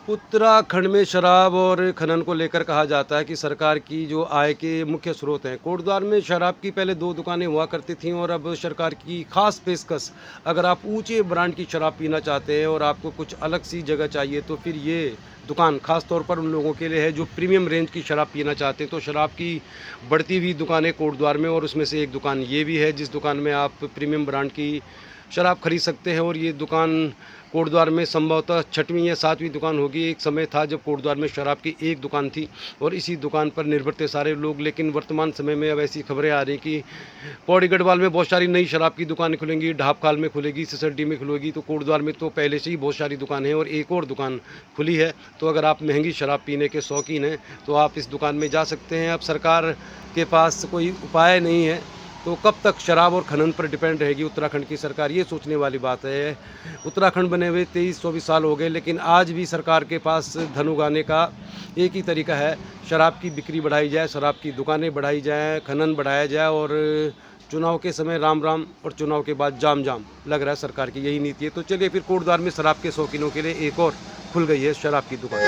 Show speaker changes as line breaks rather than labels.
उत्तराखंड में शराब और खनन को लेकर कहा जाता है कि सरकार की जो आय के मुख्य स्रोत हैं। कोटद्वार में शराब की पहले 2 दुकानें हुआ करती थीं और अब सरकार की खास पेशकश, अगर आप ऊंचे ब्रांड की शराब पीना चाहते हैं और आपको कुछ अलग सी जगह चाहिए तो फिर ये दुकान खास तौर पर उन लोगों के लिए है जो प्रीमियम रेंज की शराब पीना चाहते हैं। तो शराब की बढ़ती हुई दुकानें कोटद्वार में, और उसमें से एक दुकान ये भी है जिस दुकान में आप प्रीमियम ब्रांड की शराब खरीद सकते हैं। और ये दुकान कोटद्वार में संभवतः 6वीं या 7वीं दुकान होगी। एक समय था जब कोटद्वार में शराब की एक दुकान थी और इसी दुकान पर निर्भर थे सारे लोग, लेकिन वर्तमान समय में अब ऐसी खबरें आ रही कि पौड़ी गढ़वाल में बहुत सारी नई शराब की दुकानें खुलेंगी, ढाबखाल में खुलेगी, सिसड्डी में खुलेगी। तो कोटद्वार में तो पहले से ही बहुत सारी दुकानें हैं और एक और दुकान खुली है। तो अगर आप महंगी शराब पीने के शौकीन हैं तो आप इस दुकान में जा सकते हैं। अब सरकार के पास कोई उपाय नहीं है तो कब तक शराब और खनन पर डिपेंड रहेगी उत्तराखंड की सरकार, ये सोचने वाली बात है। उत्तराखंड बने हुए 23-24 साल हो गए, लेकिन आज भी सरकार के पास धन उगाने का एक ही तरीका है, शराब की बिक्री बढ़ाई जाए, शराब की दुकानें बढ़ाई जाएँ, खनन बढ़ाया जाए और चुनाव के समय राम राम और चुनाव के बाद जाम जाम। लग रहा है सरकार की यही नीति है। तो चलिए फिर कोटद्वार में शराब के शौकीनों के लिए एक और खुल गई है शराब की दुकान।